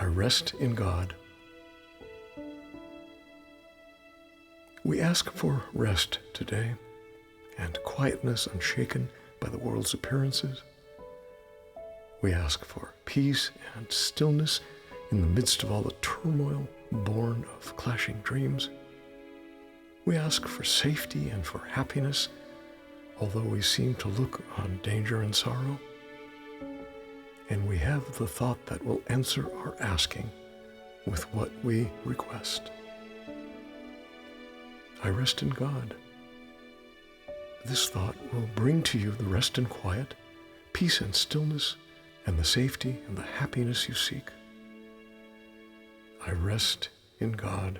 I rest in God. We ask for rest today and quietness unshaken by the world's appearances. We ask for peace and stillness in the midst of all the turmoil born of clashing dreams. We ask for safety and for happiness, although we seem to look on danger and sorrow. And we have the thought that will answer our asking with what we request. I rest in God. This thought will bring to you the rest and quiet, peace and stillness, and the safety and the happiness you seek. I rest in God.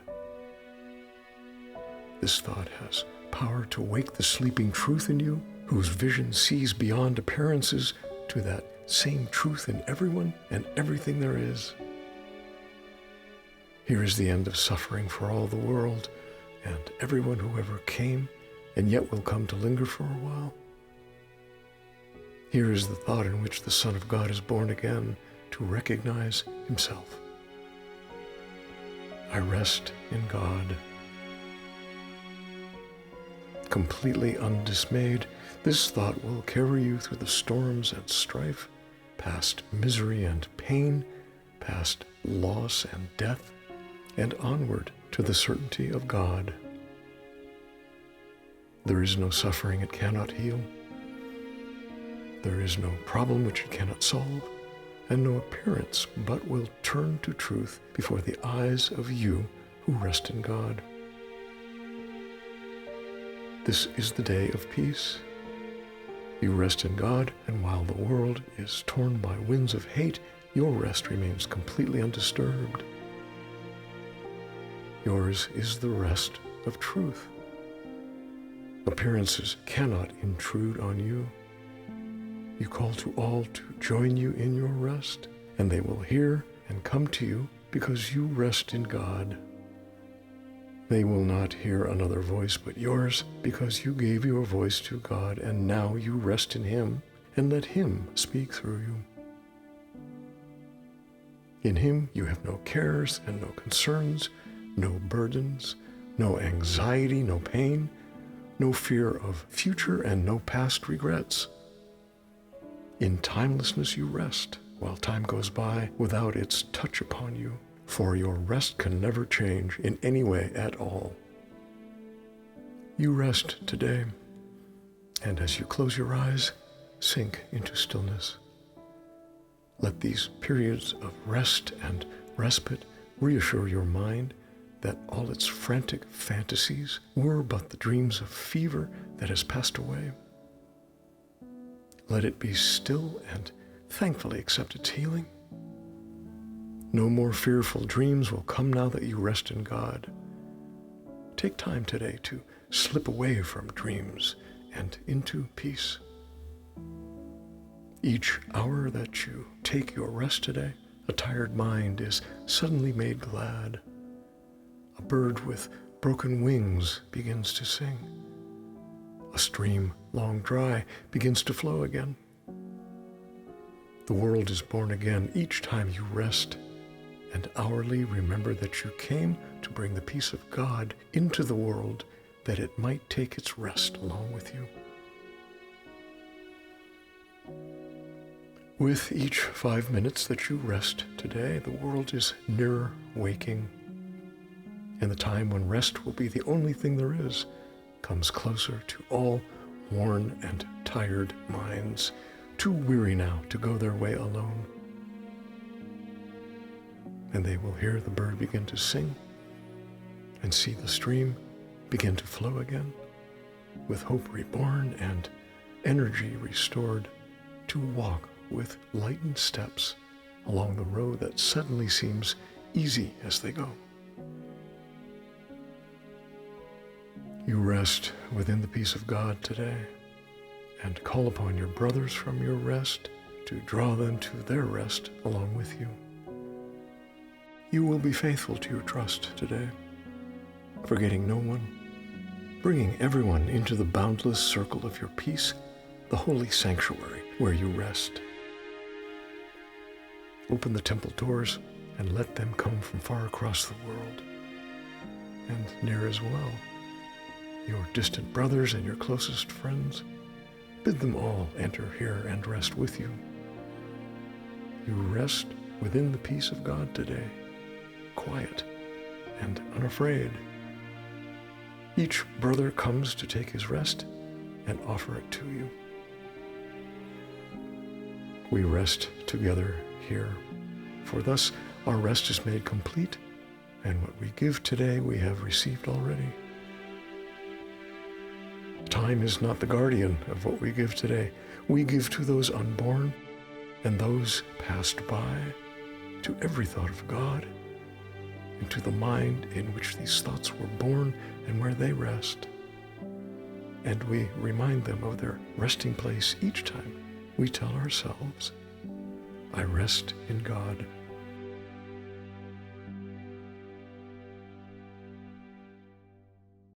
This thought has power to wake the sleeping truth in you, whose vision sees beyond appearances to that same truth in everyone and everything there is. Here is the end of suffering for all the world and everyone who ever came and yet will come to linger for a while. Here is the thought in which the Son of God is born again to recognize himself. I rest in God. Completely undismayed, this thought will carry you through the storms and strife, past misery and pain, past loss and death, and onward to the certainty of God. There is no suffering it cannot heal. There is no problem which it cannot solve, and no appearance but will turn to truth before the eyes of you who rest in God. This is the day of peace. You rest in God, and while the world is torn by winds of hate, your rest remains completely undisturbed. Yours is the rest of truth. Appearances cannot intrude on you. You call to all to join you in your rest, and they will hear and come to you because you rest in God. They will not hear another voice but yours because you gave your voice to God, and now you rest in Him and let Him speak through you. In Him you have no cares and no concerns, no burdens, no anxiety, no pain, no fear of future, and no past regrets. In timelessness you rest, while time goes by without its touch upon you, for your rest can never change in any way at all. You rest today, and as you close your eyes, sink into stillness. Let these periods of rest and respite reassure your mind that all its frantic fantasies were but the dreams of fever that has passed away. Let it be still and thankfully accept its healing. No more fearful dreams will come now that you rest in God. Take time today to slip away from dreams and into peace. Each hour that you take your rest today, a tired mind is suddenly made glad. A bird with broken wings begins to sing. A stream, long dry, begins to flow again. The world is born again each time you rest, and hourly remember that you came to bring the peace of God into the world that it might take its rest along with you. With each 5 minutes that you rest today, the world is nearer waking, and the time when rest will be the only thing there is comes closer to all worn and tired minds, too weary now to go their way alone. And they will hear the bird begin to sing and see the stream begin to flow again, with hope reborn and energy restored to walk with lightened steps along the road that suddenly seems easy as they go. You rest within the peace of God today and call upon your brothers from your rest to draw them to their rest along with you. You will be faithful to your trust today, forgetting no one, bringing everyone into the boundless circle of your peace, the holy sanctuary where you rest. Open the temple doors, and let them come from far across the world, and near as well. Your distant brothers and your closest friends, bid them all enter here and rest with you. You rest within the peace of God today, quiet and unafraid. Each brother comes to take his rest and offer it to you. We rest together here, for thus our rest is made complete, and what we give today we have received already. Time is not the guardian of what we give today. We give to those unborn and those passed by, to every thought of God, and to the mind in which these thoughts were born and where they rest. And we remind them of their resting place each time we tell ourselves, I rest in God.